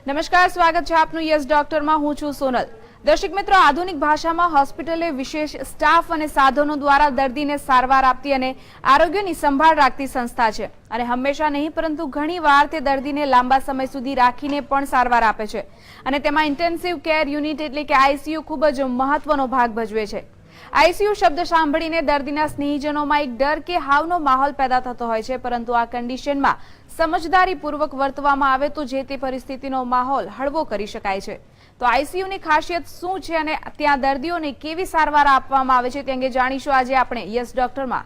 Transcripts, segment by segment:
નમસ્કાર, સ્વાગત છે આપનું યસ ડોક્ટરમાં. હું છું સોનલ. દર્શક મિત્રો, આધુનિક ભાષામાં હોસ્પિટલે વિશેષ સ્ટાફ અને સાધનો દ્વારા દર્દીને સારવાર આપતી અને આરોગ્યની સંભાળ રાખતી સંસ્થા છે. અને હંમેશા નહીં પરંતુ ઘણીવાર તે દર્દીને લાંબા સમય સુધી રાખીને પણ સારવાર આપે છે. અને તેમાં ઇન્ટેન્સિવ કેર યુનિટ એટલે કે આઈસીયુ ખૂબ જ મહત્વનો ભાગ ભજવે છે. આઈસીયુ શબ્દ સાંભળીને દર્દીના સ્નેહીજનોમાં એક ડર કે હાવનો માહોલ પેદા થતો હોય છે, પરંતુ આ કન્ડિશનમાં સમજદારીપૂર્વક વર્તવામાં આવે તો જે તે પરિસ્થિતિનો માહોલ હળવો કરી શકાય છે. તો આઈસીયુની ખાસિયત શું છે અને ત્યાં દર્દીઓને કેવી સારવાર આપવામાં આવે છે તે અંગે જાણીશું આજે આપણે યસ ડોક્ટરમાં.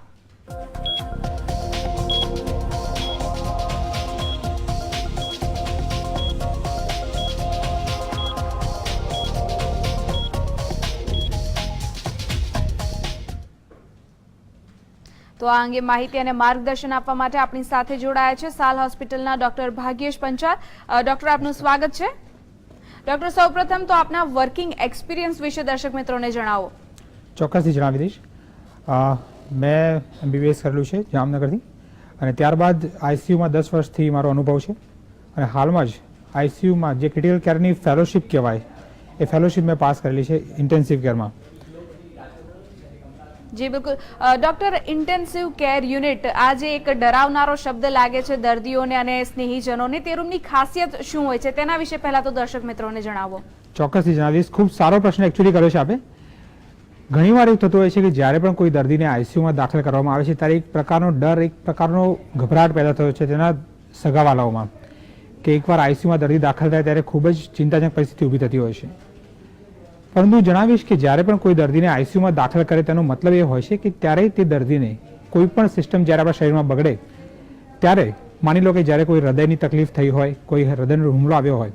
તો આ અંગે માહિતી અને માર્ગદર્શન આપવા માટે આપણી સાથે જોડાયા છે સાલ હોસ્પિટલના ડોક્ટર ભાગ્યેશ પંચાલ. ડોક્ટર, આપનું સ્વાગત છે. ડોક્ટર, સૌપ્રથમ તો આપના વર્કિંગ એક્સપિરિયન્સ વિશે દર્શક મિત્રોને જણાવો. ચોક્કસથી જણાવી દઈશ. મેં MBBS કરેલું છે જામનગરથી, અને ત્યારબાદ આઈસીયુમાં 10 વર્ષથી મારો અનુભવ છે. અને હાલમાં જ આઈસીયુમાં જે ક્રિટિકલ કેરની ફેલોશિપ કહેવાય એ ફેલોશિપ મેં પાસ કરેલી છે ઇન્ટેન્સિવ કેરમાં. જી બિલકુલ. ડોક્ટર, ઇન્ટેન્સિવ કેર યુનિટ આજે એક ડરાવનારો શબ્દ લાગે છે દર્દીઓને અને સ્નેહીજનોને. તે રૂમની ખાસિયત શું હોય છે તેના વિશે પહેલા તો દર્શક મિત્રોને જણાવો. ચોક્કસથી જણાવીશ. ખૂબ સારો પ્રશ્ન એકચ્યુઅલી કર્યો છે આપે. ઘણીવાર એવું થતું હોય છે કે જ્યારે પણ કોઈ દર્દીને આઈસીયુમાં દાખલ કરવામાં આવે છે ત્યારે એક પ્રકારનો ડર, એક પ્રકારનો ગભરાટ પેદા થયો છે તેના સગાવાલાઓમાં, કે એકવાર આઈસીયુમાં દર્દી દાખલ થાય ત્યારે ખૂબ જ ચિંતાજનક પરિસ્થિતિ ઊભી થતી હોય છે. પરંતુ હું જણાવીશ કે જ્યારે પણ કોઈ દર્દીને આઈસીયુમાં દાખલ કરે તેનો મતલબ એ હોય છે કે ત્યારે તે દર્દીને કોઈ પણ સિસ્ટમ જ્યારે આપણા શરીરમાં બગડે ત્યારે, માની લો કે જ્યારે કોઈ હૃદયની તકલીફ થઈ હોય, કોઈ હૃદયનો હુમલો આવ્યો હોય,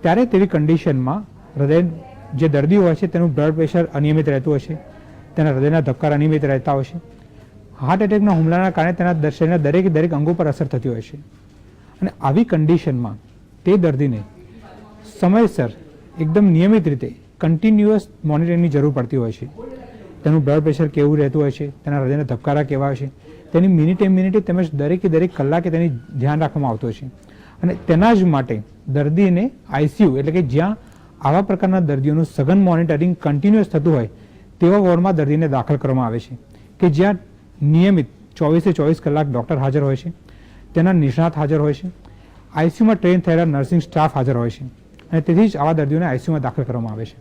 ત્યારે તેવી કન્ડિશનમાં હૃદય જે દર્દી હોય છે તેનું બ્લડ પ્રેશર અનિયમિત રહેતું હોય છે, તેના હૃદયના ધબકાર અનિયમિત રહેતા હોય છે. હાર્ટ એટેકના હુમલાના કારણે તેના શરીરના દરેક અંગો પર અસર થતી હોય છે. અને આવી કન્ડિશનમાં તે દર્દીને સમયસર એકદમ નિયમિત રીતે કન્ટિન્યુઅસ મોનિટરિંગની જરૂર પડતી હોય છે. તેનું બ્લડ પ્રેશર કેવું રહેતું હોય છે, તેના હૃદયના ધબકારા કેવા હોય છે, તેની મિનિટે તેમજ દરેક કલાકે તેની ધ્યાન રાખવામાં આવતું હોય છે. અને તેના જ માટે દર્દીને આઈસીયુ એટલે કે જ્યાં આવા પ્રકારના દર્દીઓનું સઘન મોનિટરિંગ કન્ટિન્યુઅસ થતું હોય તેવા વોર્ડમાં દર્દીને દાખલ કરવામાં આવે છે, કે જ્યાં નિયમિત 24 કલાક ડૉક્ટર હાજર હોય છે, તેના નિષ્ણાત હાજર હોય છે, આઈસીયુમાં ટ્રેન થયેલા નર્સિંગ સ્ટાફ હાજર હોય છે. અને તેથી જ આવા દર્દીઓને આઈસીયુમાં દાખલ કરવામાં આવે છે.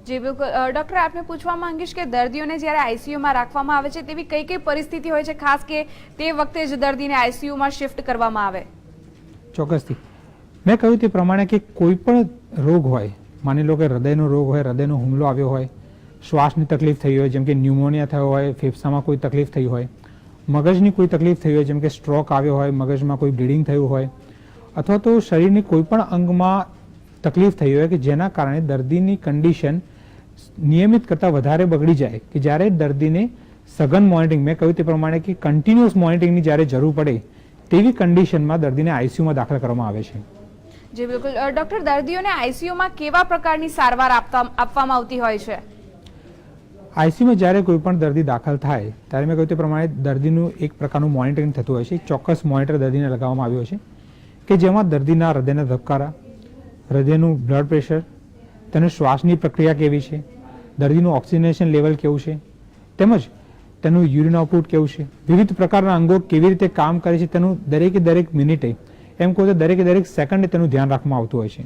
જી બિલકુલ. ડોક્ટર, આપને પૂછવા માંગીશ કે દર્દીઓને જ્યારે આઈસીયુમાં રાખવામાં આવે છે તેવી કઈ પરિસ્થિતિ હોય છે, ખાસ કે તે વખતે જ દર્દીને આઈસીયુમાં શિફ્ટ કરવામાં આવે? ચોક્કસથી. મેં કહ્યું તે પ્રમાણે કે કોઈ પણ રોગ હોય, માની લો કે હૃદયનો રોગ હોય, હૃદયનો હુમલો આવ્યો હોય, શ્વાસની તકલીફ થઈ હોય જેમ કે ન્યુમોનિયા થયો હોય, ફેફસામાં કોઈ તકલીફ થઈ હોય, મગજની કોઈ તકલીફ થઈ હોય જેમ કે સ્ટ્રોક આવ્યો હોય, મગજમાં કોઈ બ્લીડિંગ થયું હોય, અથવા તો શરીરની કોઈ પણ અંગમાં તકલીફ થઈ હોય કે જેના કારણે દર્દીની કન્ડિશન નિયમિત કરતાં વધારે બગડી જાય, કે જ્યારે દર્દીને સઘન મોનિટરિંગ, મેં કહ્યું તે પ્રમાણે કે કન્ટિન્યુઅસ મોનિટરિંગની જ્યારે જરૂર પડે તેવી કન્ડિશનમાં દર્દીને આઈસીયુમાં દાખલ કરવામાં આવે છે. જી બિલકુલ. ડોક્ટર, દર્દીઓને આઈસીયુમાં કેવા પ્રકારની સારવાર આપવામાં આવતી હોય છે? આઈસીયુમાં જ્યારે કોઈ પણ દર્દી દાખલ થાય ત્યારે મેં કહ્યું તે પ્રમાણે દર્દીનું એક પ્રકારનું મોનિટરિંગ થતું હોય છે. ચોક્કસ મોનિટર દર્દીને લગાવવામાં આવ્યો છે કે જેમાં દર્દીના હૃદયના ધબકારા, હૃદયનું બ્લડ પ્રેશર, તેની શ્વાસની પ્રક્રિયા કેવી છે, દર્દીનું ઓક્સિજનેશન લેવલ કેવું છે, તેમજ તેનું યુરિન આઉટપુટ કેવું છે, વિવિધ પ્રકારના અંગો કેવી રીતે કામ કરે છે તેનું દરેક મિનિટે, એમ કહું તો દરેક સેકન્ડે તેનું ધ્યાન રાખવામાં આવતું હોય છે.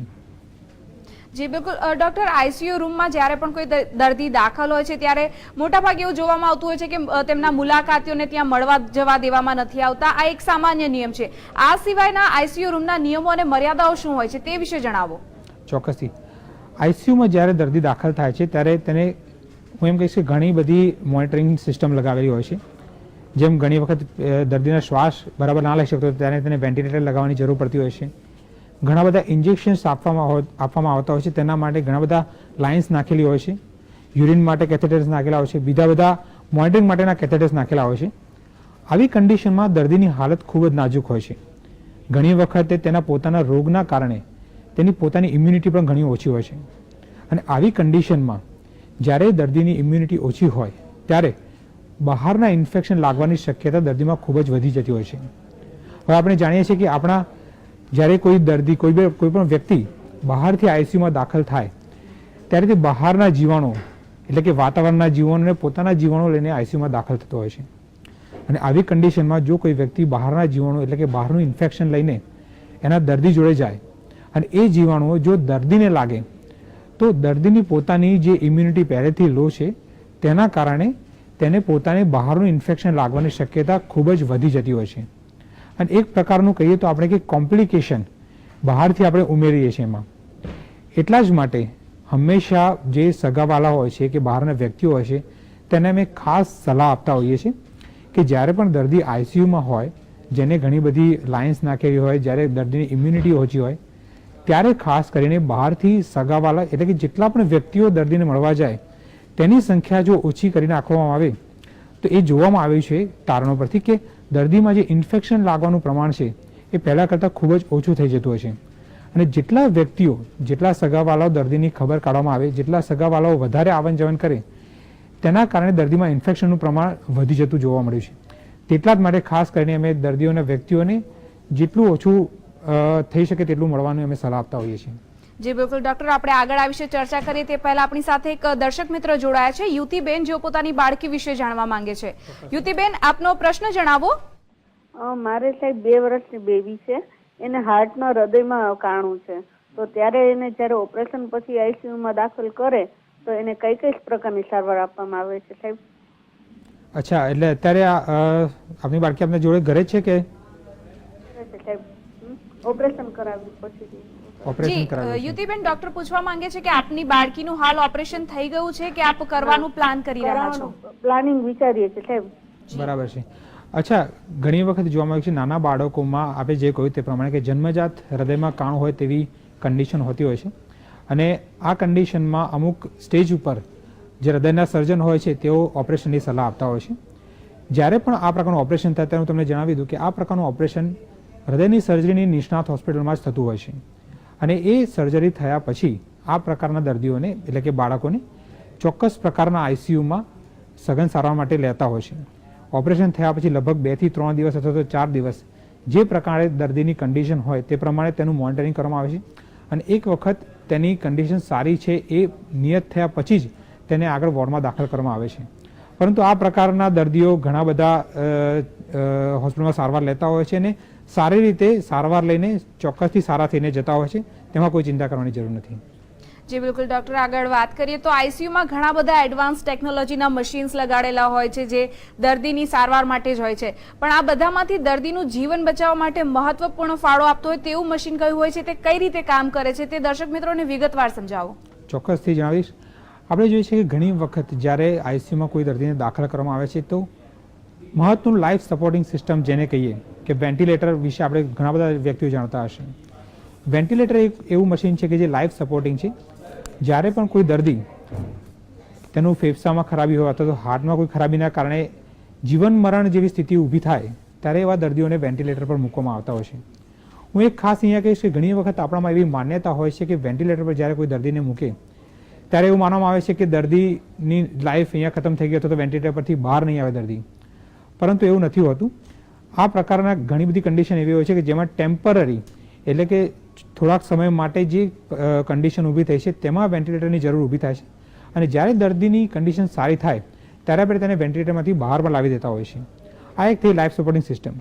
જી બિલકુલ. ડોક્ટર, આઈસીયુ રૂમમાં જ્યારે પણ કોઈ દર્દી દાખલ હોય છે ત્યારે મોટાભાગે એવું જોવામાં આવતું હોય છે કે તેમના મુલાકાતીઓને ત્યાં મળવા જવા દેવામાં નથી આવતા. આ એક સામાન્ય નિયમ છે. આ સિવાયના આઈસીયુ રૂમના નિયમો અને મર્યાદાઓ શું હોય છે તે વિશે જણાવો. ચોક્કસથી. આઈસીયુમાં જ્યારે દર્દી દાખલ થાય છે ત્યારે તેને હું એમ કહીશ કે ઘણી બધી મોનિટરિંગ સિસ્ટમ લગાવેલી હોય છે. જેમ ઘણી વખત દર્દીના શ્વાસ બરાબર ના લઈ શકતો ત્યારે તેને વેન્ટિલેટર લગાવવાની જરૂર પડતી હોય છે. ઘણા બધા ઇન્જેક્શન્સ આપવામાં આવતા હોય છે, તેના માટે ઘણા બધા લાઇન્સ નાખેલી હોય છે, યુરિન માટે કેથેટર્સ નાખેલા હોય છે, બીજા બધા મોનિટરિંગ માટેના કેથેટર્સ નાખેલા હોય છે. આવી કન્ડિશનમાં દર્દીની હાલત ખૂબ જ નાજુક હોય છે. ઘણી વખતે તેના પોતાના રોગના કારણે તેની પોતાની ઇમ્યુનિટી પણ ઘણી ઓછી હોય છે. અને આવી કન્ડિશનમાં જ્યારે દર્દીની ઇમ્યુનિટી ઓછી હોય ત્યારે બહારના ઇન્ફેક્શન લાગવાની શક્યતા દર્દીમાં ખૂબ જ વધી જતી હોય છે. હવે આપણે જાણીએ છીએ કે આપણા જ્યારે કોઈ દર્દી કોઈ પણ વ્યક્તિ બહારથી આઈસીયુમાં દાખલ થાય ત્યારે તે બહારના જીવાણુ એટલે કે વાતાવરણના જીવાણુ અને પોતાના જીવાણુ લઈને આઈસીયુમાં દાખલ થતો હોય છે. અને આવી કન્ડિશનમાં જો કોઈ વ્યક્તિ બહારના જીવાણુ એટલે કે બહારનું ઇન્ફેક્શન લઈને એના દર્દી જોડે જાય અને એ જીવાણુઓ જો દર્દીને લાગે તો દર્દીની પોતાની જે ઇમ્યુનિટી પહેલેથી લો છે તેના કારણે તેને પોતાને બહારનું ઇન્ફેક્શન લાગવાની શક્યતા ખૂબ જ વધી જતી હોય છે. અને એક પ્રકારનું કહીએ તો આપણે કે કોમ્પ્લિકેશન બહારથી આપણે ઉમેરીએ છીએ એમાં. એટલા જ માટે હંમેશા જે સગાવાલા હોય છે કે બહારના વ્યક્તિઓ હોય છે તેને અમે ખાસ સલાહ આપતા હોઈએ છીએ કે જ્યારે પણ દર્દી આઈસીયુમાં હોય, જેને ઘણી બધી લાઇન્સ નાખેલી હોય, જ્યારે દર્દીની ઇમ્યુનિટી ઓછી હોય, ત્યારે ખાસ કરીને બહારથી સગાવાલા એટલે કે જેટલા પણ વ્યક્તિઓ દર્દીને મળવા જાય તેની સંખ્યા જો ઓછી કરીને આંકવામાં આવે તો એ જોવામાં આવ્યું છે તારણો પરથી કે દર્દીમાં જે ઇન્ફેક્શન લાગવાનું પ્રમાણ છે એ પહેલાં કરતાં ખૂબ જ ઓછું થઈ જતું હોય છે. અને જેટલા વ્યક્તિઓ જેટલા સગાવાલાઓ દર્દીની ખબર કાઢવામાં આવે, જેટલા સગાવાલાઓ વધારે આવન જવન કરે તેના કારણે દર્દીમાં ઇન્ફેક્શનનું પ્રમાણ વધી જતું જોવા મળ્યું છે. તેટલા જ માટે ખાસ કરીને અમે દર્દીઓના વ્યક્તિઓને જેટલું ઓછું થઈ શકે તેટલું મળવાનું અમે સલાહ આપતા હોઈએ છીએ. જી બિલકુલ ડોક્ટર, આપણે આગળ આ વિશે ચર્ચા કરીએ તે પહેલા આપણી સાથે એક દર્શક મિત્ર જોડાયા છે, યુતિબેન, જેઓ પોતાની બાળકી વિશે જાણવા માંગે છે. યુતિબેન, આપનો પ્રશ્ન જણાવો. મારે સાહેબ 2 વર્ષની બેબી છે, એને હાર્ટમાં હૃદયમાં કાણું છે, તો ત્યારે એને જ્યારે ઓપરેશન પછી આઈસીયુમાં દાખલ કરે તો એને કઈ કઈ પ્રકારની સારવાર આપવામાં આવે છે સાહેબ? અચ્છા, એટલે અત્યારે આપની બાળકી આપને જોડે ઘરે છે કે સાહેબ ઓપરેશન કરાવ્યું પછી? ઓપરેશન કરાવ્યું? યુતિબેન, ડોક્ટર પૂછવા માંગે છે કે આપની બાળકીનું હાલ ઓપરેશન થઈ ગયું છે કે આપ કરવાનું પ્લાન કરી રહ્યા છો? પ્લાનિંગ વિચારીએ છીએ સાહેબ. બરાબર છે. અચ્છા, ઘણી વખત જોવામાં આવ્યું છે નાના બાળકોમાં આપણે જે કહ્યું તે પ્રમાણે કે જન્મજાત હૃદયમાં કાણું હોય તેવી કન્ડિશન હોતી હોય છે. અને આ કન્ડિશનમાં અમુક સ્ટેજ ઉપર જે હૃદયના સર્જન હોય છે તેઓ ઓપરેશનની સલાહ આપતા હોય છે. જ્યારે પણ આ પ્રકારનું ઓપરેશન થાય ત્યારે હું તમને જણાવી દઉં કે આ પ્રકારનું ઓપરેશન હૃદયની સર્જરીની નિષ્ણાત હોસ્પિટલમાં જ થતું હોય છે. અને એ સર્જરી થયા પછી આ પ્રકારના દર્દીઓને એટલે કે બાળકોને ચોક્કસ પ્રકારના આઈસીયુમાં સઘન સારવાર માટે લેતા હોય છે. ઓપરેશન થયા પછી લગભગ 2 થી 3 દિવસ અથવા તો 4 દિવસ જે પ્રકારે દર્દીની કન્ડિશન હોય તે પ્રમાણે તેનું મોનિટરિંગ કરવામાં આવે છે. અને એક વખત તેની કન્ડિશન સારી છે એ નિયત થયા પછી જ તેને આગળ વોર્ડમાં દાખલ કરવામાં આવે છે. પરંતુ આ પ્રકારના દર્દીઓ ઘણા બધા હોસ્પિટલમાં સારવાર લેતા હોય છે અને સારી રીતે સારવાર લઈને ચોક્કસથી સારા થઈને જતા હોય છે. તેમાં કોઈ ચિંતા કરવાની જરૂર નથી. જી બિલકુલ ડોક્ટર, આગળ વાત કરીએ તો આઈસીયુમાં ઘણા બધા એડવાન્સ ટેકનોલોજીના મશીન્સ લગાડેલા હોય છે જે દર્દીની સારવાર માટે જ હોય છે. પણ આ બધામાંથી દર્દીનું જીવન બચાવવા માટે મહત્વપૂર્ણ ફાળો આપતો હોય તેવું મશીન કયું હોય છે, તે કઈ રીતે કામ કરે છે, તે દર્શક મિત્રોને વિગતવાર સમજાવો. ચોક્કસથી જણાવીશ. આપણે જોઈએ છીએ કે ઘણી વખત જ્યારે આઈસીયુમાં કોઈ દર્દીને દાખલ કરવામાં આવે છે તો મહત્વનું લાઈફ સપોર્ટિંગ સિસ્ટમ જેને કહીએ કે વેન્ટિલેટર વિશે આપણે ઘણા બધા વ્યક્તિઓ જાણતા હશે. વેન્ટિલેટર એક એવું મશીન છે કે જે લાઈફ સપોર્ટિંગ છે. જ્યારે પણ કોઈ દર્દી તેનું ફેફસામાં ખરાબી હોય અથવા તો હાર્ટમાં કોઈ ખરાબીના કારણે જીવન મરણ જેવી સ્થિતિ ઊભી થાય ત્યારે એવા દર્દીઓને વેન્ટિલેટર પર મૂકવામાં આવતા હોય છે. હું એક ખાસ અહીંયા કહીશ કે ઘણી વખત આપણામાં એવી માન્યતા હોય છે કે વેન્ટિલેટર પર જ્યારે કોઈ દર્દીને મૂકે ત્યારે એવું માનવામાં આવે છે કે દર્દીની લાઈફ અહીંયા ખતમ થઈ ગઈ અથવા તો વેન્ટિલેટર પરથી બહાર નહીં આવે દર્દી. પરંતુ એવું નથી હોતું. આ પ્રકારના ઘણી બધી કન્ડિશન એવી હોય છે કે જેમાં ટેમ્પરરી એટલે કે થોડાક સમય માટે જે કન્ડિશન ઊભી થઈ છે તેમાં વેન્ટિલેટરની જરૂર ઊભી થાય છે. અને જ્યારે દર્દીની કન્ડિશન સારી થાય ત્યારે આપણે તેને વેન્ટિલેટરમાંથી બહાર પણ લાવી દેતા હોય છે. આ એક થઈ લાઈફ સપોર્ટિંગ સિસ્ટમ.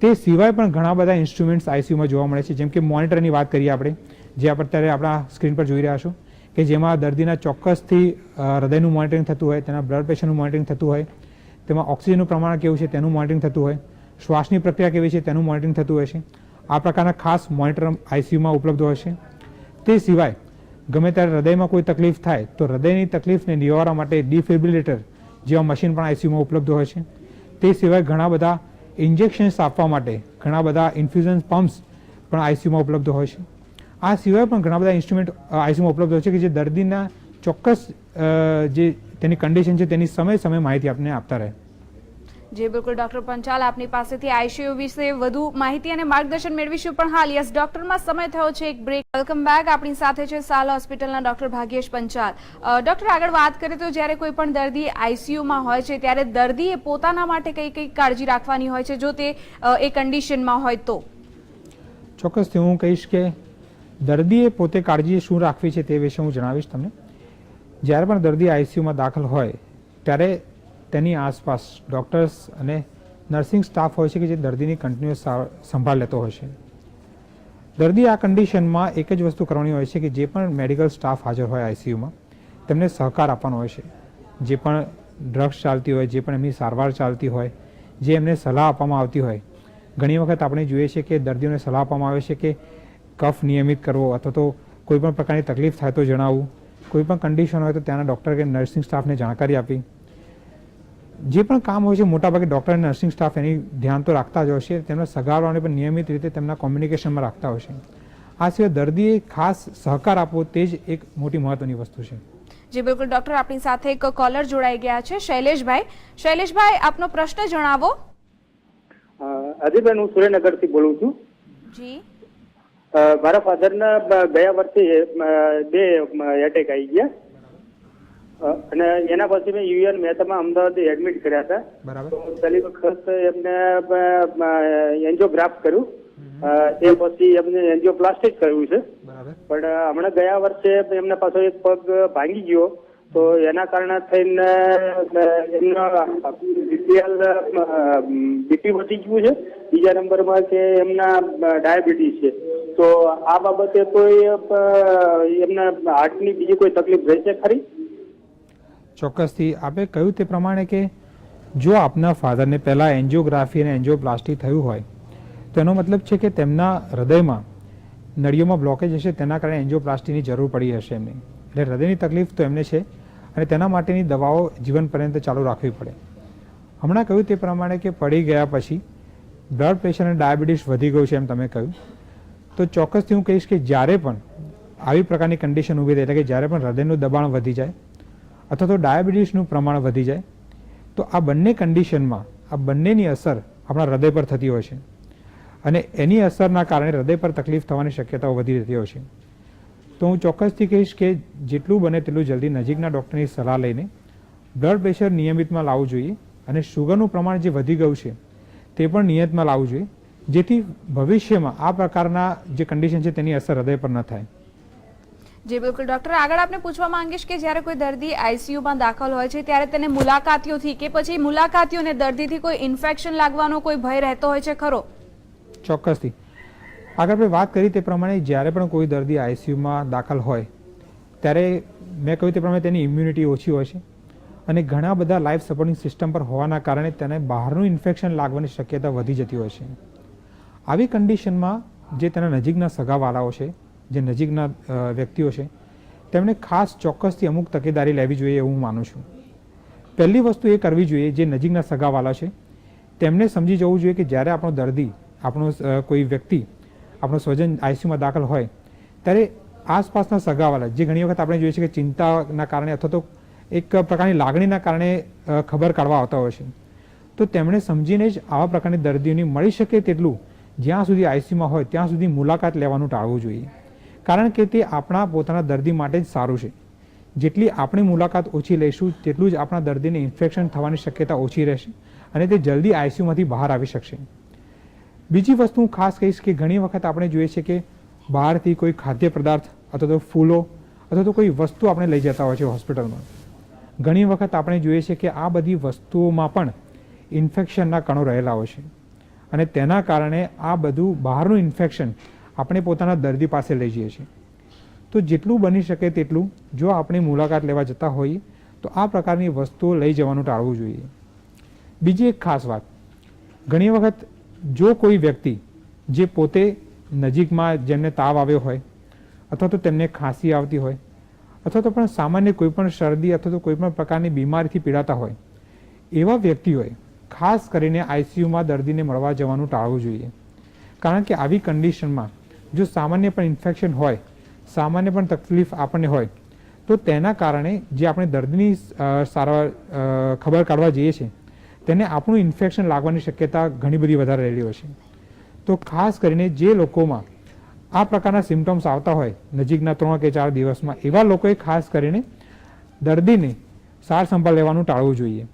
તે સિવાય પણ ઘણા બધા ઇન્સ્ટ્રુમેન્ટ્સ આઈસીયુમાં જોવા મળે છે, જેમ કે મોનિટરની વાત કરીએ આપણે, જે આપણે અત્યારે આપણા સ્ક્રીન પર જોઈ રહ્યા છો, કે જેમાં દર્દીના ચોક્કસથી હૃદયનું મોનિટરિંગ થતું હોય, તેના બ્લડ પ્રેશરનું મોનિટરિંગ થતું હોય, તેમાં ઓક્સિજનનું પ્રમાણ કેવું છે તેનું મોનિટરિંગ થતું હોય, શ્વાસની પ્રક્રિયા કેવી છે તેનું મોનિટરિંગ થતું હોય છે. આ પ્રકારના ખાસ મોનિટર આઈસીયુમાં ઉપલબ્ધ હોય છે. તે સિવાય ગમે ત્યારે હૃદયમાં કોઈ તકલીફ થાય તો હૃદયની તકલીફને નિવારવા માટે ડિફિબ્રિલેટર જેવા મશીન પણ આઈસીયુમાં ઉપલબ્ધ હોય છે. તે સિવાય ઘણા બધા ઇન્જેક્શન્સ આપવા માટે ઘણા બધા ઇન્ફ્યુઝન પમ્પ્સ પણ આઈસીયુમાં ઉપલબ્ધ હોય છે. આ સિવાય પણ ઘણા બધા ઇન્સ્ટ્રુમેન્ટ આઈસીયુમાં ઉપલબ્ધ હોય છે કે જે દર્દીના ચોક્કસ જે તેની કન્ડિશન છે તેની સમય સમય માહિતી આપને આપતા રહે. જી બિલકુલ ડોક્ટર પંચાલ, આપની પાસેથી આઈસીયુ વિશે વધુ માહિતી અને માર્ગદર્શન મેળવીશું. પણ હાલ યસ ડોક્ટરમાં સમય થયો છે એક બ્રેક. Welcome back. આપણી સાથે છે સાલ હોસ્પિટલના ડોક્ટર ભાગ્યેશ પંચાલ. ડોક્ટર, આગળ વાત કરીએ તો જ્યારે કોઈ પણ દર્દી આઈસીયુમાં હોય છે ત્યારે દર્દીએ પોતાના માટે કઈ કઈ કાળજી રાખવાની હોય છે જો તે એ કન્ડિશનમાં હોય તો? ચોક્કસથી હું કહીશ કે દર્દીએ પોતે કાળજી શું રાખવી છે તે વિશે હું જણાવીશ તમને. જ્યારે પણ દર્દી આઈસીયુમાં દાખલ હોય ત્યારે તેની આસપાસ ડૉક્ટર્સ અને નર્સિંગ સ્ટાફ હોય છે કે જે દર્દીની કન્ટિન્યુઅસ સંભાળ લેતો હોય છે. દર્દી આ કન્ડિશનમાં એક જ વસ્તુ કરવાની હોય છે કે જે પણ મેડિકલ સ્ટાફ હાજર હોય આઈસીયુમાં તેમને સહકાર આપવાનો હોય છે. જે પણ ડ્રગ્સ ચાલતી હોય, જે પણ એમની સારવાર ચાલતી હોય, જે એમને સલાહ આપવામાં આવતી હોય, ઘણી વખત આપણે જોઈએ છીએ કે દર્દીઓને સલાહ આપવામાં આવે છે કે કફ નિયમિત કરવો અથવા તો કોઈ પણ પ્રકારની તકલીફ થાય તો જણાવવું, કોઈ પણ કન્ડિશન હોય તો ત્યાંના ડૉક્ટર કે નર્સિંગ સ્ટાફને જાણકારી આપી. જે પણ કામ હોય છે મોટાભાગે ડૉક્ટર અને નર્સિંગ સ્ટાફ એની ધ્યાન તો રાખતા જ હોય છે, તેમના સગાવાળાને પણ નિયમિત રીતે તેમના કોમ્યુનિકેશનમાં રાખતા હોય છે. આ સિવાય દર્દીએ ખાસ સહકાર આપવો તે જ એક મોટી મહત્વની વસ્તુ છે. જી બિલકુલ ડોક્ટર, આપણી સાથે એક કોલર જોડાઈ ગયા છે, શૈલેષભાઈ. શૈલેષભાઈ, આપનો પ્રશ્ન જણાવો. અજીબેન, હું સુરેન્દ્રનગરથી બોલું છું. જી. મારા ફાધરના ગયા વર્ષે 2 એટેક આવી ગયા અને એના પછી મેં યુએન મહેતામાં અમદાવાદ એડમિટ કર્યા હતા. બરાબર. તો પહેલી વખત એમને એન્જિયોગ્રાફ કર્યું, એ પછી એમને એન્જિયોપ્લાસ્ટી કર્યું છે. બરાબર. પણ હમણાં ગયા વર્ષે એમના પાછો એક પગ ભાંગી ગયો, તો એના કારણે થઈને એમના બીપી વધી ગયું છે. બીજા નંબરમાં કે એમના ડાયાબિટીસ છે. તો આ બાબતે કોઈ એમના હાર્ટની બીજી કોઈ તકલીફ રહેશે ખરી? ચોક્કસથી આપે કહ્યું તે પ્રમાણે કે જો આપના ફાધરને પહેલાં એન્જિયોગ્રાફી અને એન્જિયોપ્લાસ્ટી થયું હોય તો એનો મતલબ છે કે તેમના હૃદયમાં નળીઓમાં બ્લોકેજ હશે, તેના કારણે એન્જિયોપ્લાસ્ટીની જરૂર પડી હશે એમને. એટલે હૃદયની તકલીફ તો એમને છે અને તેના માટેની દવાઓ જીવન પર્યંત ચાલુ રાખવી પડે. હમણાં કહ્યું તે પ્રમાણે કે પડી ગયા પછી બ્લડ પ્રેશર અને ડાયાબિટીસ વધી ગયું છે એમ તમે કહ્યું, તો ચોક્કસથી હું કહીશ કે જ્યારે પણ આવી પ્રકારની કન્ડિશન ઊભી થાય, એટલે કે જ્યારે પણ હૃદયનું દબાણ વધી જાય અથવા તો ડાયાબિટીસનું પ્રમાણ વધી જાય, તો આ બંને કન્ડિશનમાં આ બંનેની અસર આપણા હૃદય પર થતી હોય છે અને એની અસરના કારણે હૃદય પર તકલીફ થવાની શક્યતાઓ વધી રહેતી હોય છે. તો હું ચોક્કસથી કહીશ કે જેટલું બને તેટલું જલ્દી નજીકના ડૉક્ટરની સલાહ લઈને બ્લડ પ્રેશર નિયમિતમાં લાવવું જોઈએ અને શુગરનું પ્રમાણ જે વધી ગયું છે તે પણ નિયતમાં લાવવું જોઈએ, જેથી ભવિષ્યમાં આ પ્રકારના જે કન્ડિશન છે તેની અસર હૃદય પર ન થાય. જી બિલકુલ ડોક્ટર, આગળ આપને પૂછવા માંગીશ કે જ્યારે કોઈ દર્દી આઈસીયુમાં દાખલ હોય છે ત્યારે તેને મુલાકાતીઓથી કે પછી મુલાકાતીઓને દર્દીથી કોઈ ઇન્ફેક્શન લાગવાનો કોઈ ભય રહેતો હોય છે ખરો? ચોક્કસથી. આગળ આપણે વાત કરી તે પ્રમાણે જ્યારે પણ કોઈ દર્દી આઈસીયુમાં દાખલ હોય ત્યારે મેં કહ્યું તે પ્રમાણે તેની ઇમ્યુનિટી ઓછી હોય છે અને ઘણા બધા લાઈફ સપોર્ટિંગ સિસ્ટમ પર હોવાના કારણે તેને બહારનું ઇન્ફેક્શન લાગવાની શક્યતા વધી જતી હોય છે. આવી કન્ડિશનમાં જે તેના નજીકના સગાવાલાઓ છે, જે નજીકના વ્યક્તિઓ છે, તેમણે ખાસ ચોક્કસથી અમુક તકેદારી લેવી જોઈએ એવું હું માનું છું. પહેલી વસ્તુ એ કરવી જોઈએ, જે નજીકના સગાવાલા છે તેમને સમજી જવું જોઈએ કે જ્યારે આપણો દર્દી, આપણો કોઈ વ્યક્તિ, આપણો સ્વજન આઈસીયુમાં દાખલ હોય ત્યારે આસપાસના સગાવાલા, જે ઘણી વખત આપણે જોઈએ છીએ કે ચિંતાના કારણે અથવા તો એક પ્રકારની લાગણીના કારણે ખબર કાઢવા આવતા હોય છે, તો તેમણે સમજીને જ આવા પ્રકારની દર્દીઓની મળી શકે તેટલું જ્યાં સુધી આઈસીયુમાં હોય ત્યાં સુધી મુલાકાત લેવાનું ટાળવું જોઈએ. કારણ કે તે આપણા પોતાના દર્દી માટે જ સારું છે. જેટલી આપણે મુલાકાત ઓછી લઈશું તેટલું જ આપણા દર્દીને ઇન્ફેક્શન થવાની શક્યતા ઓછી રહેશે અને તે જલ્દી આઈસીયુમાંથી બહાર આવી શકશે. બીજી વસ્તુ હું ખાસ કહીશ કે ઘણી વખત આપણે જોઈએ છીએ કે બહારથી કોઈ ખાદ્ય પદાર્થ અથવા તો ફૂલો અથવા તો કોઈ વસ્તુ આપણે લઈ જતા હોય છે હોસ્પિટલમાં. ઘણી વખત આપણે જોઈએ છીએ કે આ બધી વસ્તુઓમાં પણ ઇન્ફેક્શનના કણો રહેલા હોય છે અને તેના કારણે આ બધું બહારનું ઇન્ફેક્શન આપણે પોતાના દર્દી પાસે લઈ જઈએ છીએ. તો જેટલું બની શકે તેટલું જો આપણે મુલાકાત લેવા જતા હોઈએ તો આ પ્રકારની વસ્તુઓ લઈ જવાનું ટાળવું જોઈએ. બીજી એક ખાસ વાત, ઘણી વખત જો કોઈ વ્યક્તિ જે પોતે નજીકમાં જેમને તાવ આવ્યો હોય અથવા તો તેમને ખાંસી આવતી હોય અથવા તો પણ સામાન્ય કોઈ પણ શરદી અથવા તો કોઈ પણ પ્રકારની બીમારીથી પીડાતા હોય, એવા વ્યક્તિઓએ ખાસ કરીને આઈસીયુમાં દર્દીને મળવા જવાનું ટાળવું જોઈએ. કારણ કે આવી કન્ડિશનમાં જો સામાન્ય પણ ઇન્ફેક્શન હોય, સામાન્ય પણ તકલીફ આપણને હોય, તો તેના કારણે જે આપણે દર્દીની સારવાર ખબર કાઢવા જઈએ છીએ તેને આપણું ઇન્ફેક્શન લાગવાની શક્યતા ઘણી બધી વધારે રહેલી હોય છે. તો ખાસ કરીને જે લોકોમાં આ પ્રકારના સિમ્ટમ્સ આવતા હોય નજીકના 3 કે 4 દિવસમાં, એવા લોકોએ ખાસ કરીને દર્દીને સાર સંભાળ લેવાનું ટાળવું જોઈએ.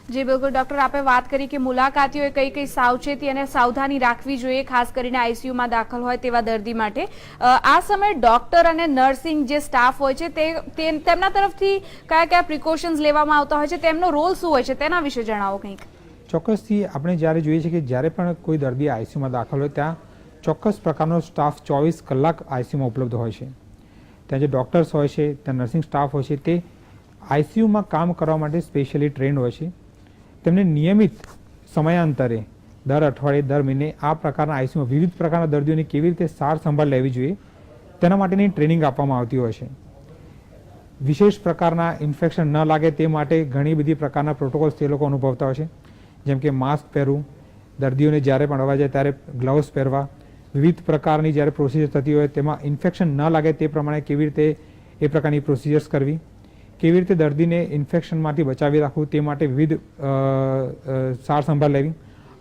જી બિલકુલ ડોક્ટર, આપે વાત કરી કે મુલાકાતીઓએ કઈ કઈ સાવચેતી અને સાવધાની રાખવી જોઈએ, ખાસ કરીને આઈસીયુમાં દાખલ હોય તેવા દર્દી માટે. આ સમયે ડોક્ટર અને નર્સિંગ જે સ્ટાફ હોય છે તેમના તરફથી કયા કયા પ્રિકોશન્સ લેવામાં આવતા હોય છે, તેમનો રોલ શું હોય છે, તેના વિશે જણાવો કંઈક. ચોક્કસથી આપણે જ્યારે જોઈએ છીએ કે જ્યારે પણ કોઈ દર્દી આઈસીયુમાં દાખલ હોય ત્યાં ચોક્કસ પ્રકારનો સ્ટાફ 24 કલાક આઈસીયુમાં ઉપલબ્ધ હોય છે. ત્યાં જે ડૉક્ટર્સ હોય છે, ત્યાં નર્સિંગ સ્ટાફ હોય છે, તે આઈસીયુમાં કામ કરવા માટે સ્પેશિયલી ટ્રેન્ડ હોય છે. તેમને નિયમિત સમયાંતરે દર અઠવાડિયે, દર મહિને આ પ્રકારના આઈસીયુમાં વિવિધ પ્રકારના દર્દીઓની કેવી રીતે સાર સંભાળ લેવી જોઈએ તેના માટેની ટ્રેનિંગ આપવામાં આવતી હોય છે. વિશેષ પ્રકારના ઇન્ફેક્શન ન લાગે તે માટે ઘણી બધી પ્રકારના પ્રોટોકોલ્સ તે લોકો અનુભવતા હોય છે, જેમ કે માસ્ક પહેરવું, દર્દીઓને જ્યારે પણ અવાય જાય ત્યારે ગ્લવ્સ પહેરવા, વિવિધ પ્રકારની જ્યારે પ્રોસિજર થતી હોય તેમાં ઇન્ફેક્શન ન લાગે તે પ્રમાણે કેવી રીતે એ પ્રકારની પ્રોસિજર્સ કરવી, કેવી રીતે દર્દીને ઇન્ફેક્શનમાંથી બચાવી રાખવું તે માટે વિવિધ સાર સંભાળ લેવી,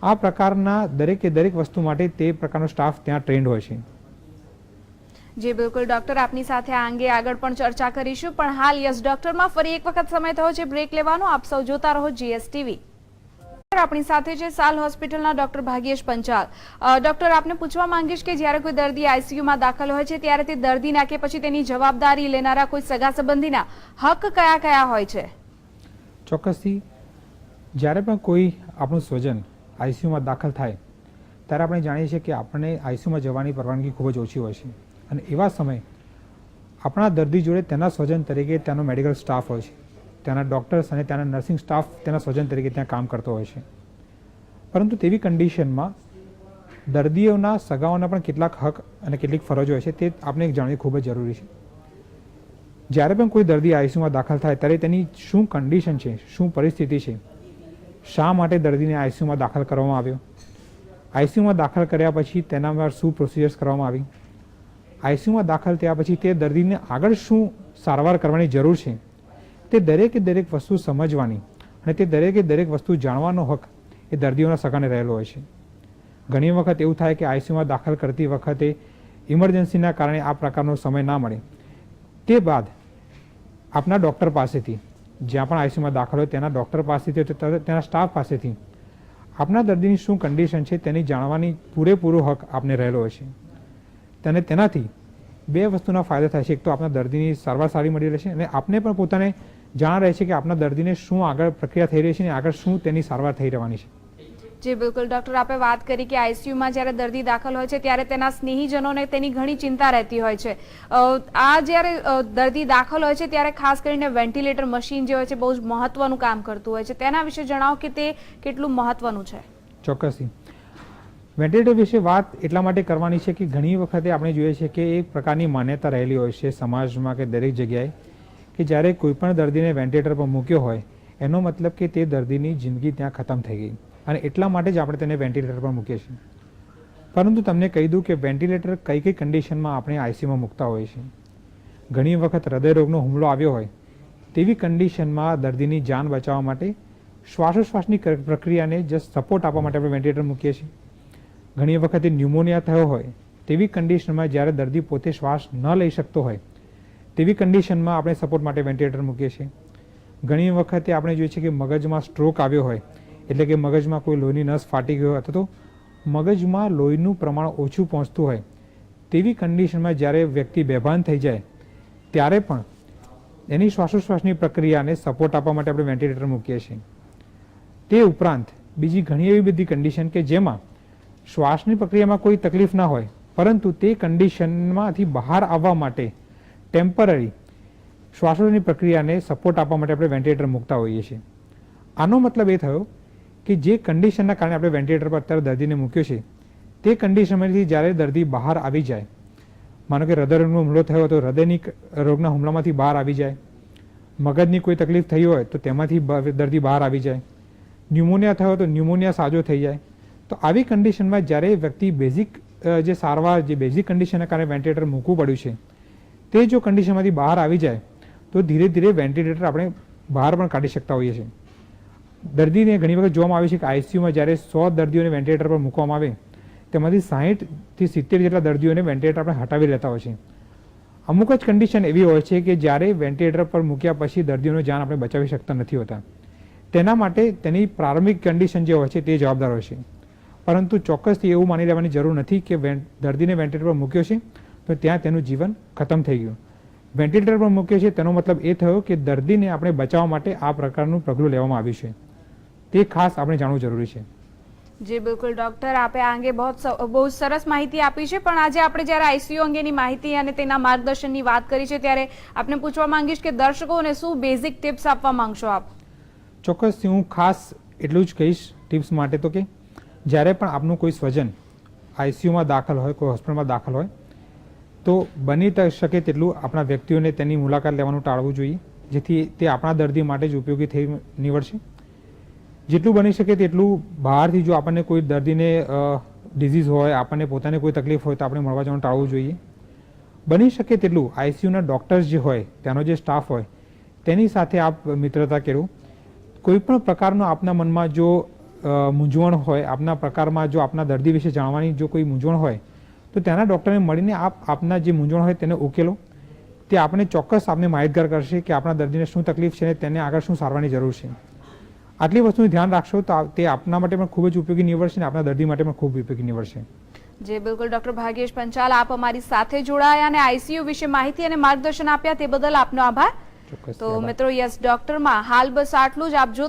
આ પ્રકારના દરેકે દરેક વસ્તુ માટે તે પ્રકારનો સ્ટાફ ત્યાં ટ્રેન્ડ હોય છે. જી બિલકુલ ડોક્ટર, આપની સાથે આ અંગે આગળ પણ ચર્ચા કરીશું, પણ હાલ યસ ડોક્ટરમાં ફરી એક વખત સમય થયો છે બ્રેક લેવાનો. આપ સૌ જોતા રહો GSTV. આપણી સાથે છે સાલ હોસ્પિટલના ડોક્ટર ભાગ્યેશ પંચાલ. ડોક્ટર, આપને પૂછવા માંગીશ કે જ્યારે કોઈ દર્દી આઈસીયુમાં દાખલ હોય છે ત્યારે તે દર્દીના કે પછી તેની જવાબદારી લેનારા કોઈ સગા સંબંધીના હક કયા કયા હોય છે? ચોક્કસથી જ્યારે પણ કોઈ આપણું સ્વજન આઈસીયુમાં દાખલ થાય ત્યારે આપણે જાણીએ છીએ કે આપણને આઈસીયુમાં જવાની પરવાનગી ખૂબ જ ઓછી હોય છે, અને એવા સમયે આપણા દર્દી જોડે તેના સ્વજન તરીકે ત્યાંનો મેડિકલ સ્ટાફ હોય છે, ત્યાંના ડૉક્ટર્સ અને ત્યાંના નર્સિંગ સ્ટાફ તેના સ્વજન તરીકે ત્યાં કામ કરતો હોય છે. પરંતુ તેવી કન્ડિશનમાં દર્દીઓના સગાઓના પણ કેટલાક હક અને કેટલીક ફરજો હોય છે, તે આપણે જાણવી ખૂબ જ જરૂરી છે. જ્યારે પણ કોઈ દર્દી આઈસીયુમાં દાખલ થાય ત્યારે તેની શું કન્ડિશન છે, શું પરિસ્થિતિ છે, શા માટે દર્દીને આઈસીયુમાં દાખલ કરવામાં આવ્યો, આઈસીયુમાં દાખલ કર્યા પછી તેનામાં શું પ્રોસિજર્સ કરવામાં આવી, આઈસીયુમાં દાખલ થયા પછી તે દર્દીને આગળ શું સારવાર કરવાની જરૂર છે, તે દરેકે દરેક વસ્તુ સમજવાની અને તે દરેકે દરેક વસ્તુ જાણવાનો હક એ દર્દીઓના સગાને રહેલો હોય છે. ઘણી વખત એવું થાય કે આઈસીયુમાં દાખલ કરતી વખતે ઇમરજન્સીના કારણે આ પ્રકારનો સમય ના મળે, તે બાદ આપના ડૉક્ટર પાસેથી, જ્યાં પણ આઈસીયુમાં દાખલ હોય તેના ડૉક્ટર પાસેથી, તેના સ્ટાફ પાસેથી આપના દર્દીની શું કન્ડિશન છે તેની જાણવાની પૂરેપૂરો હક આપને રહેલો હોય છે. અને તેનાથી બે વસ્તુના ફાયદા થાય છે. એક તો આપના દર્દીની સારવાર સારી મળી રહેશે અને આપને પણ પોતાને જાણ રહે છે કે આપના દર્દીને શું આગળ પ્રક્રિયા થઈ રહી છે અને આગળ શું તેની સારવાર થઈ રહેવાની છે. જી બિલકુલ ડોક્ટર, આપે વાત કરી કે આઈસીયુમાં જ્યારે દર્દી દાખલ હોય છે ત્યારે તેના સ્નેહીજનોને તેની ઘણી ચિંતા રહેતી હોય છે. આ જ્યારે દર્દી દાખલ હોય છે ત્યારે ખાસ કરીને વેન્ટિલેટર મશીન જે હોય છે બહુ જ મહત્વનું કામ કરતું હોય છે, તેના વિશે જણાવો કે તે કેટલું મહત્વનું છે. ચોક્કસથી વેન્ટિલેટર વિશે વાત એટલા માટે કરવાની છે કે ઘણી વખતે આપણે જોઈએ છીએ કે એક પ્રકારની માન્યતા રહેલી હોય છે સમાજમાં કે દરેક જગ્યાએ કે જ્યારે કોઈ પણ દર્દીને વેન્ટિલેટર પર મૂક્યો હોય એનો મતલબ કે તે દર્દીની જિંદગી ત્યાં ખતમ થઈ ગઈ અને એટલા માટે જ આપણે તેને વેન્ટિલેટર પર મૂકીએ છીએ. પરંતુ તમને કહી દઉં કે વેન્ટિલેટર કઈ કઈ કન્ડિશનમાં આપણે આઈસીયુમાં મૂકતા હોઈએ છીએ. ઘણી વખત હૃદયરોગનો હુમલો આવ્યો હોય તેવી કન્ડિશનમાં દર્દીની જાન બચાવવા માટે શ્વાસોશ્વાસની પ્રક્રિયાને જસ્ટ સપોર્ટ આપવા માટે આપણે વેન્ટિલેટર મૂકીએ છીએ. ઘણી વખતે ન્યુમોનિયા થયો હોય તેવી કન્ડિશનમાં જ્યારે દર્દી પોતે શ્વાસ ન લઈ શકતો હોય તેવી કન્ડિશનમાં આપણે સપોર્ટ માટે વેન્ટિલેટર મૂકીએ છીએ. ઘણી વખતે આપણે જોઈએ છીએ કે મગજમાં સ્ટ્રોક આવ્યો હોય, એટલે કે મગજમાં કોઈ લોહીની નસ ફાટી ગયો અથવા તો મગજમાં લોહીનું પ્રમાણ ઓછું પહોંચતું હોય તેવી કન્ડિશનમાં જ્યારે વ્યક્તિ બેભાન થઈ જાય ત્યારે પણ એની શ્વાસોશ્વાસની પ્રક્રિયાને સપોર્ટ આપવા માટે આપણે વેન્ટિલેટર મૂકીએ છીએ. તે ઉપરાંત બીજી ઘણી એવી બધી કન્ડિશન કે જેમાં શ્વાસની પ્રક્રિયામાં કોઈ તકલીફ ના હોય પરંતુ તે કન્ડિશનમાંથી બહાર આવવા માટે ટેમ્પરરી શ્વાસોની પ્રક્રિયાને સપોર્ટ આપવા માટે આપણે વેન્ટિલેટર મૂકતા હોઈએ છીએ. આનો મતલબ એ થયો કે જે કન્ડિશનના કારણે આપણે વેન્ટિલેટર પર અત્યારે દર્દીને મૂક્યો છે તે કન્ડિશનમાંથી જ્યારે દર્દી બહાર આવી જાય, માનો કે હૃદયરોગનો હુમલો થયો તો હૃદયની રોગના હુમલામાંથી બહાર આવી જાય, મગજની કોઈ તકલીફ થઈ હોય તો તેમાંથી દર્દી બહાર આવી જાય, ન્યુમોનિયા થયો તો ન્યુમોનિયા સાજો થઈ જાય. તો આવી કન્ડિશનમાં જ્યારે વ્યક્તિ બેઝિક જે સારવાર, જે બેઝિક કન્ડિશનના કારણે વેન્ટિલેટર મૂકવું પડ્યું છે તે જો કન્ડિશનમાંથી બહાર આવી જાય તો ધીરે ધીરે વેન્ટિલેટર આપણે બહાર પણ કાઢી શકતા હોઈએ છીએ. દર્દીને ઘણી વખત જોવામાં આવે છે કે આઈસીયુમાં જ્યારે 100 દર્દીઓને વેન્ટિલેટર પર મૂકવામાં આવે તેમાંથી 60 થી 70 જેટલા દર્દીઓને વેન્ટિલેટર આપણે હટાવી લેતા હોય છે. અમુક જ કન્ડિશન એવી હોય છે કે જ્યારે વેન્ટિલેટર પર મૂક્યા પછી દર્દીઓનો જાન આપણે બચાવી શકતા નથી હોતા. તેના માટે તેની પ્રારંભિક કન્ડિશન જે હોય છે તે જવાબદાર હોય છે. પરંતુ ચોક્કસથી એવું માની લેવાની જરૂર નથી કે દર્દીને વેન્ટિલેટર પર મૂક્યો છે તો ત્યાં તેનું જીવન ખતમ થઈ ગયું. વેન્ટિલેટર પર મૂક્યો છે તેનો મતલબ એ થયો કે દર્દીને આપણે બચાવવા માટે આ પ્રકારનું પગલું લેવામાં આવ્યું છે. તે ખાસ આપણે જાણવું જરૂરી છે. જી બિલકુલ ડોક્ટર, આપે આ અંગે બહુ સરસ માહિતી આપી છે. પણ આજે આપણે જ્યારે આઈસીયુ અંગેની માહિતી અને તેના માર્ગદર્શનની વાત કરી છે ત્યારે આપને પૂછવા માંગીશ કે દર્શકોને શું બેઝિક ટિપ્સ આપવા માંગશો આપ? ચોક્કસથી હું ખાસ એટલું જ કહીશ ટિપ્સ માટે તો કે જ્યારે પણ આપનું કોઈ સ્વજન આઈસીયુમાં દાખલ હોય, કોઈ હોસ્પિટલમાં દાખલ હોય, તો બની શકે તેટલું આપણા વ્યક્તિઓને તેની મુલાકાત લેવાનું ટાળવું જોઈએ, જેથી તે આપણા દર્દી માટે જ ઉપયોગી થઈ નીવડશે. જેટલું બની શકે તેટલું બહારથી જો આપણને કોઈ દર્દીને ડિઝીઝ હોય, આપણને પોતાને કોઈ તકલીફ હોય તો આપણે મળવા જવાનું ટાળવું જોઈએ. બની શકે તેટલું આઈસીયુના ડૉક્ટર્સ જે હોય, ત્યાંનો જે સ્ટાફ હોય તેની સાથે આપ મિત્રતા કેળવો. કોઈ પણ પ્રકારનો આપના મનમાં જો મૂંઝવણ હોય, આપના પ્રકારમાં જો આપના દર્દી વિશે જાણવાની જો કોઈ મૂંઝવણ હોય તો ત્યાંના ડૉક્ટરને મળીને આપના જે મૂંઝવણ હોય તેને ઉકેલો. તે આપણે ચોક્કસ આપને માહિતગાર કરશે કે આપણા દર્દીને શું તકલીફ છે અને તેને આગળ શું સારવારની જરૂર છે. આટલી વસ્તુનું ધ્યાન રાખશો તો તે આપના માટે પણ ખૂબ જ ઉપયોગી નીવડશે અને આપના દર્દી માટે પણ ખૂબ ઉપયોગી નીવડશે. જી બિલકુલ ડોક્ટર ભાગ્યેશ પંચાલ, આપ અમારી સાથે જોડાયા અને આઈસીયુ વિશે માહિતી અને માર્ગદર્શન આપ્યા તે બદલ આપનો આભાર. તો મિત્રો યસ ડોક્ટરમાં હાલ બસ આટલું જ. આપ જો